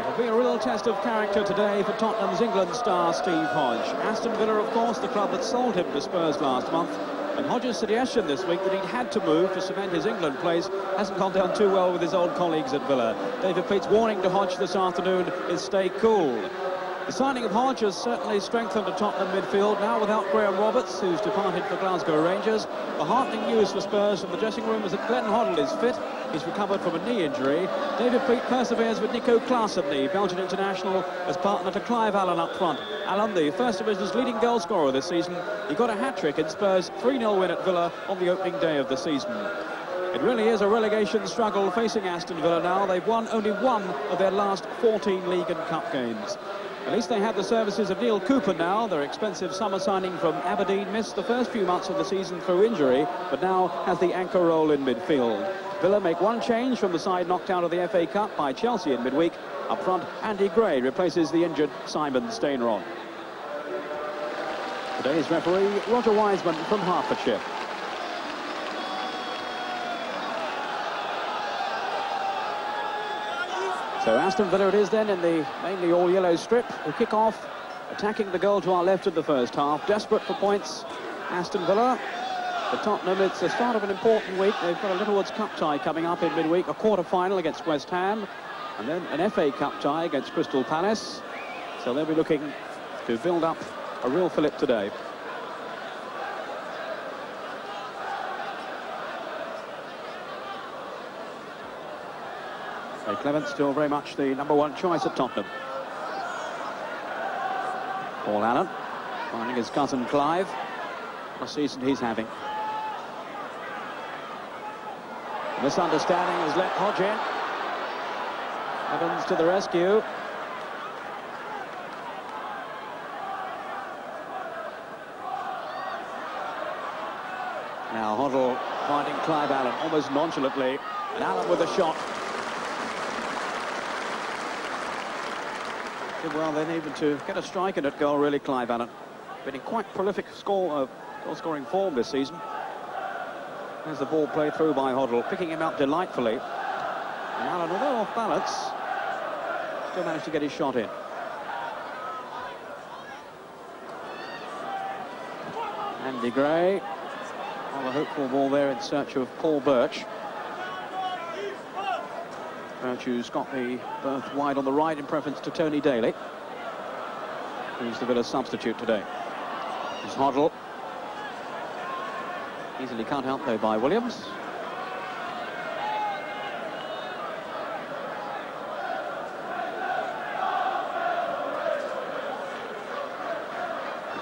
It'll be a real test of character today for Tottenham's England star Steve Hodge. Aston Villa, of course, the club that sold him to Spurs last month. And Hodge's suggestion this week that he'd had to move to cement his England place hasn't gone down too well with his old colleagues at Villa. David Peate's warning to Hodge this afternoon is stay cool. The signing of Hodge has certainly strengthened the Tottenham midfield, now without Graham Roberts, who's departed for Glasgow Rangers. The heartening news for Spurs from the dressing room is that Hoddle is fit. He's recovered from a knee injury. David Peate perseveres with Claesen, the Belgian international, as partner to Clive Allen up front. Allen, the First Division's leading goal scorer this season, he got a hat-trick in Spurs' 3-0 win at Villa on the opening day of the season. It really is a relegation struggle facing Aston Villa now. They've won only one of their last 14 league and cup games. At least they have the services of Neil Cooper now. Their expensive summer signing from Aberdeen missed the first few months of the season through injury, but now has the anchor role in midfield. Villa make one change from the side knocked out of the FA Cup by Chelsea in midweek. Up front, Andy Gray replaces the injured Simon Stainron. Today's referee, Roger Wiseman from Hertfordshire. So Aston Villa it is then in the mainly all-yellow strip. The kick-off, attacking the goal to our left in the first half. Desperate for points, Aston Villa. For Tottenham, it's the start of an important week. They've got a Littlewoods Cup tie coming up in midweek, a quarter-final against West Ham, and then an FA Cup tie against Crystal Palace. So they'll be looking to build up a real fillip today. Clemence still very much the #1 choice at Tottenham. Paul Allen finding his cousin Clive. What a season he's having. A misunderstanding has let Hodge in. Evans to the rescue. Now Hoddle finding Clive Allen almost nonchalantly, and Allen with a shot. Did well then even to get a strike in at goal, really, Clive Allen. Been in quite prolific goal-scoring form this season. There's the ball played through by Hoddle, picking him up delightfully. And Allen, although off balance, still managed to get his shot in. Andy Gray, on a hopeful ball there in search of Paul Birch. Birch, who's got the berth wide on the right in preference to Tony Daly, who's the Villa substitute today. There's Hoddle. Easily cut out though by Williams.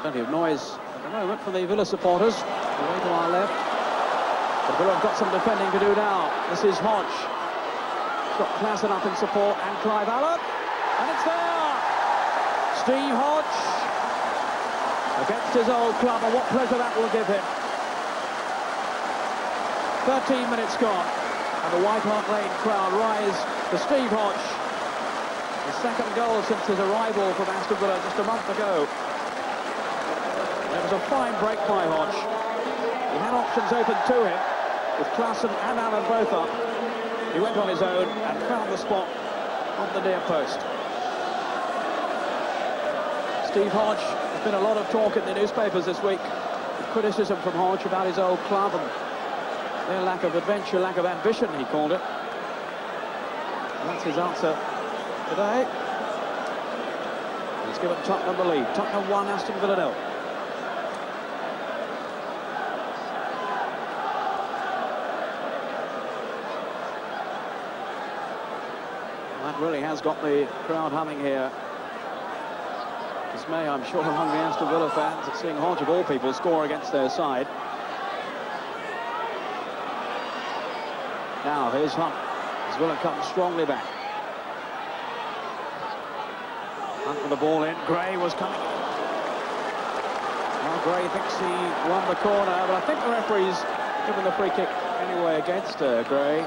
Plenty of noise at the moment for the Villa supporters. Away to our left. But Villa have got some defending to do now. This is Hodge. Got Claesen up in support, and Clive Allen, and it's there! Steve Hodge against his old club, and what pleasure that will give him. 13 minutes gone, and the White Hart Lane crowd rise to Steve Hodge. The second goal since his arrival from Aston Villa just a month ago. It was a fine break by Hodge. He had options open to him, with Claesen and Allen both up. He went on his own and found the spot on the near post. Steve Hodge, there's been a lot of talk in the newspapers this week, criticism from Hodge about his old club and their lack of adventure, lack of ambition, he called it. And that's his answer today. He's given Tottenham the lead. Tottenham 1, Aston Villa 0. Really has got the crowd humming here. Dismay, I'm sure, among the Aston Villa fans at seeing Hodge, of all people, score against their side. Now here's Hunt as Villa comes strongly back. Hunt with the ball in. Gray was coming. Now Gray thinks he won the corner, but I think the referee's given the free kick anyway against Gray.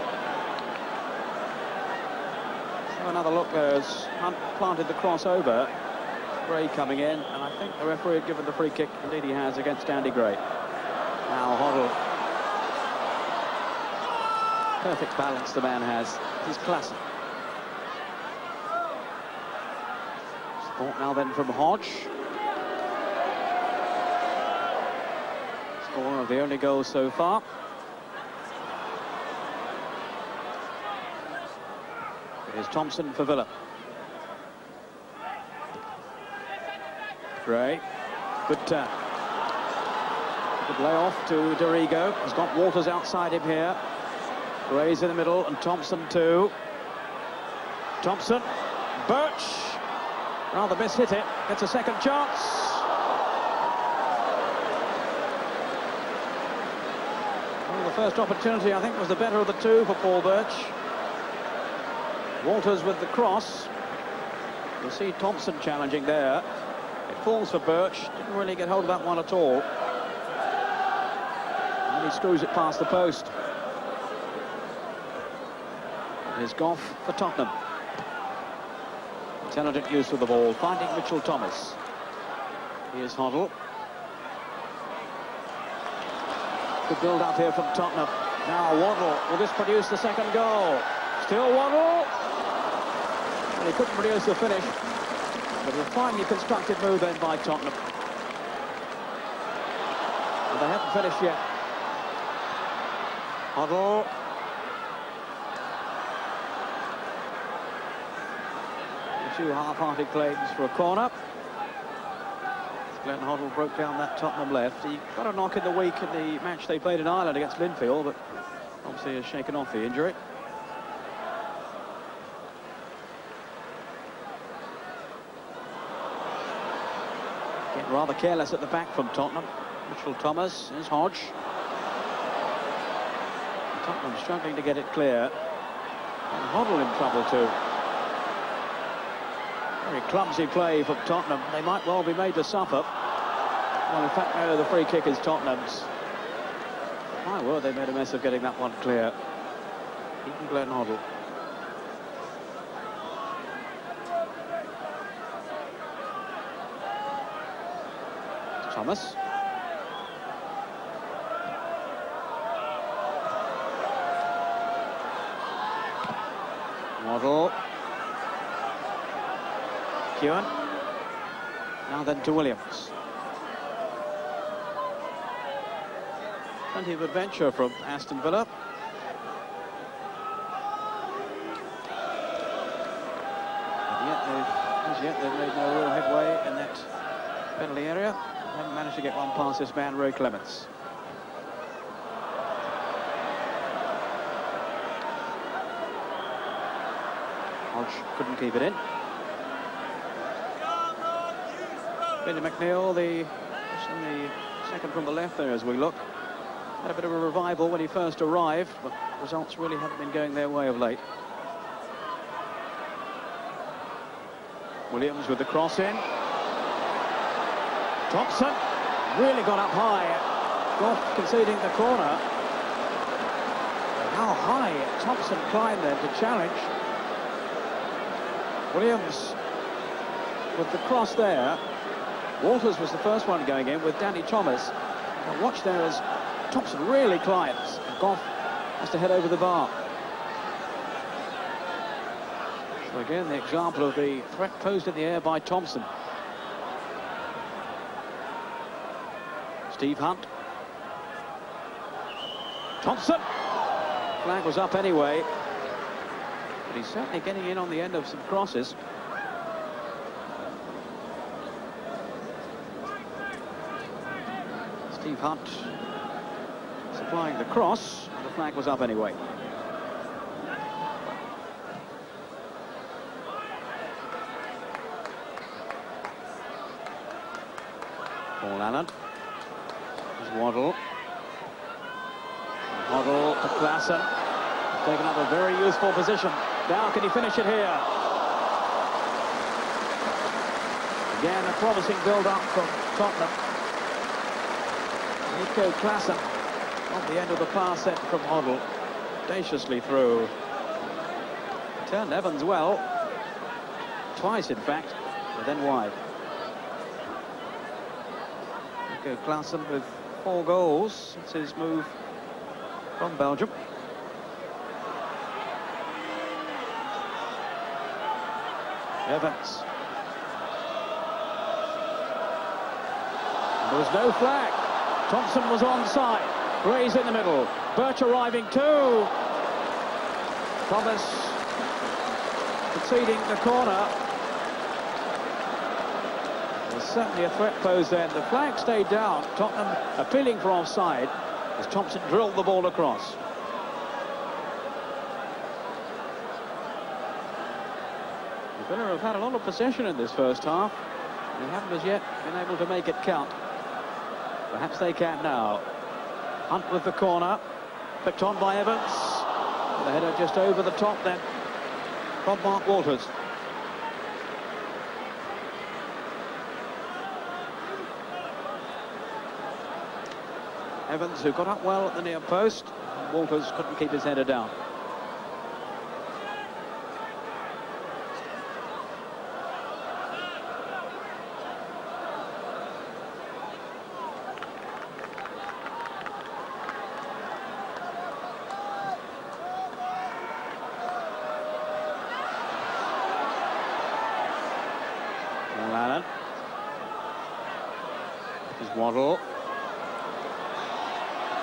Another look there as Hunt planted the crossover. Gray coming in, and I think the referee had given the free kick. Indeed he has, against Andy Gray. Now Hoddle. Perfect balance the man has. This is Claesen. Caught now then from Hodge. Scorer of the only goal so far. Here's Thompson for Villa. Gray. Good turn. Good layoff to Dorigo. He's got Walters outside him here. Gray's in the middle and Thompson too. Thompson. Birch. Rather mishit it. Gets a second chance. Well, the first opportunity, I think, was the better of the two for Paul Birch. Walters with the cross. You'll see Thompson challenging there. It falls for Birch. Didn't really get hold of that one at all. And he screws it past the post. Here's Gough for Tottenham. Intelligent use of the ball, finding Mitchell Thomas. Here's Hoddle. Good build up here from Tottenham. Now Waddle. Will this produce the second goal? Still Waddle. And he couldn't produce the finish. But a finely constructed move then by Tottenham. And they haven't finished yet. Hoddle. Two half-hearted claims for a corner. Glenn Hoddle broke down that Tottenham left. He got a knock in the week in the match they played in Ireland against Linfield, but obviously has shaken off the injury. Getting rather careless at the back from Tottenham. Mitchell Thomas is Hodge. Tottenham struggling to get it clear. And Hoddle in trouble too. Very clumsy play from Tottenham. They might well be made to suffer. Well, in fact, no, the free kick is Tottenham's. My word, they made a mess of getting that one clear. Even Glenn Hoddle. Thomas. Waddle. Kewan. Now then to Williams. Plenty of adventure from Aston Villa. As yet they've made no real headway in that penalty area. Haven't managed to get one past this man, Clemence. Hodge couldn't keep it in. Billy McNeil, the second from the left there as we look. Had a bit of a revival when he first arrived, but results really haven't been going their way of late. Williams with the cross in. Thompson really got up high. Gough conceding the corner. How high Thompson climbed there to challenge. Williams with the cross there. Walters was the first one going in with Danny Thomas. Now watch there as Thompson really climbs. And Gough has to head over the bar. So again, the example of the threat posed in the air by Thompson. Steve Hunt. Thompson. Flag was up anyway. But he's certainly getting in on the end of some crosses. Steve Hunt supplying the cross, and the flag was up anyway. Paul Allen. There's Waddle. Waddle to Claesen. Taking up a very useful position. Now can he finish it here? Again, a promising build-up from Tottenham. Claesen on the end of the pass set from Hoddle, audaciously through. Turned Evans well, twice in fact, but then wide. Claesen with 4 goals since his move from Belgium. Evans. There was no flag. Thompson was onside. Gray's in the middle. Birch arriving too. Thomas conceding the corner. There's certainly a threat posed then. The flag stayed down. Tottenham appealing for offside as Thompson drilled the ball across. Villa have had a lot of possession in this first half. They haven't as yet been able to make it count. Perhaps they can now. Hunt with the corner. Picked on by Evans. The header just over the top then from Mark Walters. Evans, who got up well at the near post. Walters couldn't keep his header down. This is Waddle.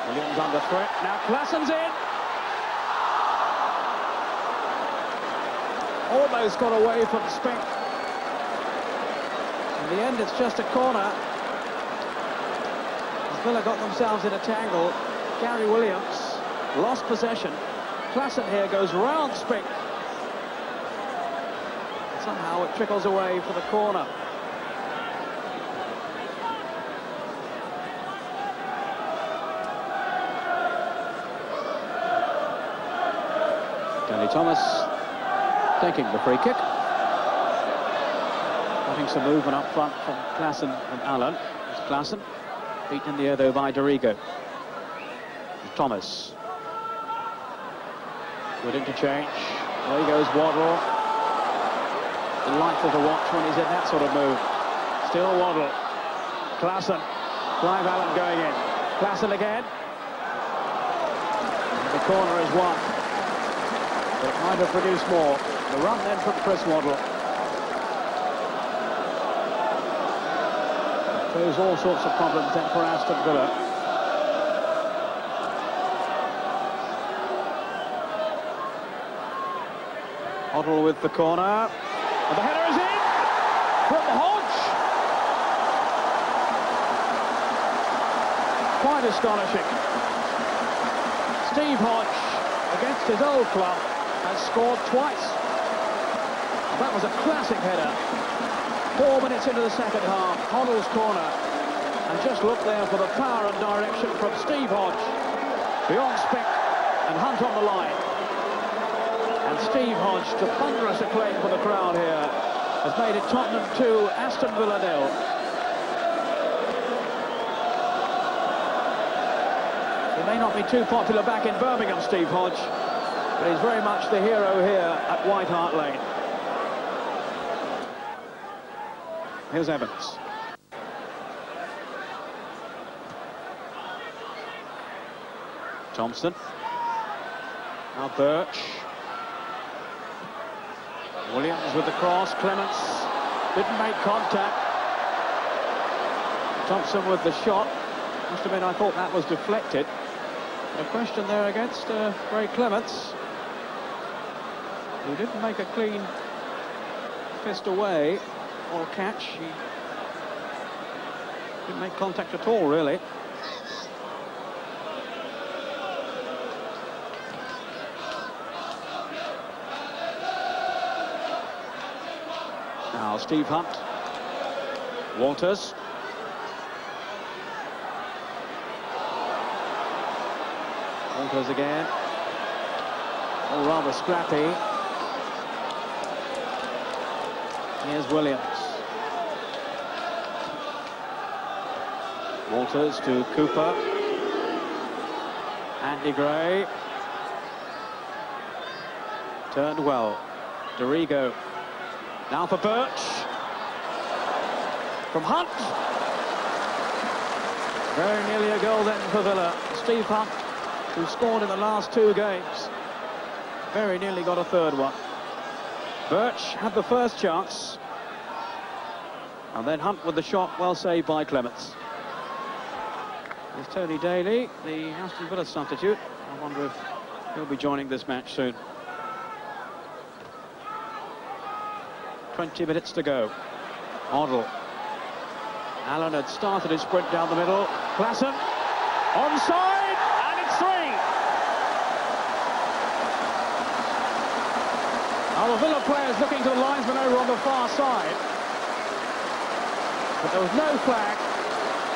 Williams under threat. Now Claesen's in. Almost got away from Spink. In the end, it's just a corner. As Villa got themselves in a tangle. Gary Williams lost possession. Claesen here goes round Spink. Somehow it trickles away for the corner. Thomas taking the free kick. Getting some movement up front from Claesen and Allen. It's Claesen, beaten in the air though by Dorigo. Thomas. Good interchange. There goes Waddle. Delightful to watch when he's in that sort of move. Still Waddle. Claesen. Clive Allen going in. Claesen again. And the corner is won. But it might have produced more. The run then from Chris Waddle. There's all sorts of problems then for Aston Villa. Hoddle with the corner. And the header is in from Hodge. Quite astonishing. Steve Hodge, against his old club, has scored twice. That was a classic header. 4 minutes into the second half, Hoddle's corner. And just look there for the power and direction from Steve Hodge. Beyond Spink and Hunt on the line. And Steve Hodge, to thunderous acclaim for the crowd here, has made it Tottenham 2, Aston Villa 0. He may not be too popular back in Birmingham, Steve Hodge, but he's very much the hero here at White Hart Lane. Here's Evans. Thompson. Now Birch. Williams with the cross. Clemence didn't make contact. Thompson with the shot. Must have been, I thought that was deflected. A question there against Clemence, who didn't make a clean fist away or catch. He didn't make contact at all, really. Now Steve Hunt. Walters. Walters again. Oh, rather scrappy. Here's Williams. Walters to Cooper. Andy Gray. Turned well. Dorigo. Now for Birch. From Hunt. Very nearly a goal then for Villa. Steve Hunt, who scored in the last 2 games, very nearly got a third one. Birch had the first chance, and then Hunt with the shot, well saved by Clemence. There's Tony Daly, the Aston Villa substitute. I wonder if he'll be joining this match soon. 20 minutes to go. Hoddle. Allen had started his sprint down the middle. Claesen. Onside, and it's 3. Now the Villa players looking to the linesman over on the far side. But there was no flag,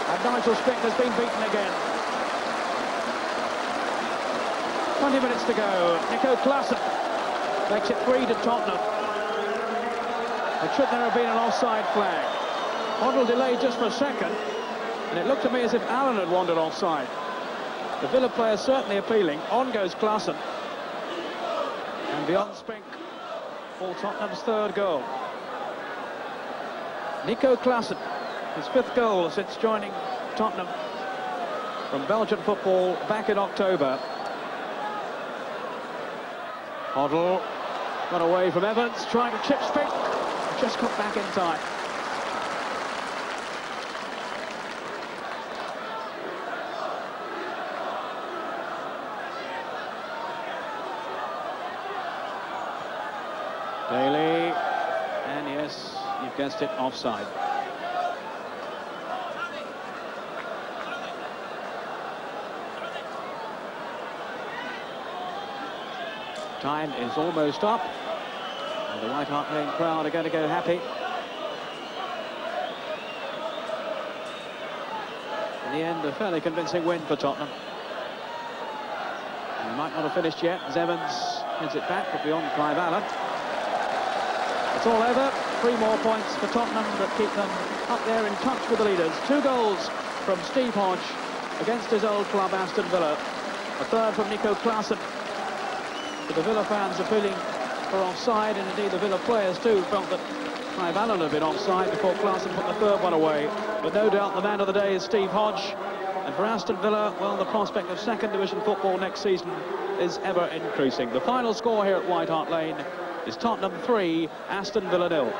and Nigel Spink has been beaten again. 20 minutes to go. Nico Claesen makes it 3 to Tottenham. But should there have been an offside flag? Hoddle delayed just for a second, and it looked to me as if Allen had wandered offside. The Villa player certainly appealing. On goes Claesen. And beyond Spink for Tottenham's 3rd goal. Nico Claesen, his 5th goal since joining Tottenham from Belgian football back in October. Hoddle got away from Evans, trying to chip Spink. Just got back in time. Daly, and yes, you've guessed it, offside. Time is almost up, and the White Hart Lane crowd are going to go happy. In the end, a fairly convincing win for Tottenham. And they might not have finished yet as Evans heads it back, but beyond Clive Allen. It's all over. 3 more points for Tottenham that keep them up there in touch with the leaders. 2 goals from Steve Hodge against his old club Aston Villa. A 3rd from Nico Claesen. But the Villa fans appealing for offside, and indeed the Villa players too felt that Clive Allen had been offside before Claesen put the 3rd one away. But no doubt the man of the day is Steve Hodge. And for Aston Villa, well, the prospect of 2nd Division football next season is ever increasing. The final score here at White Hart Lane is Tottenham 3, Aston Villa 0.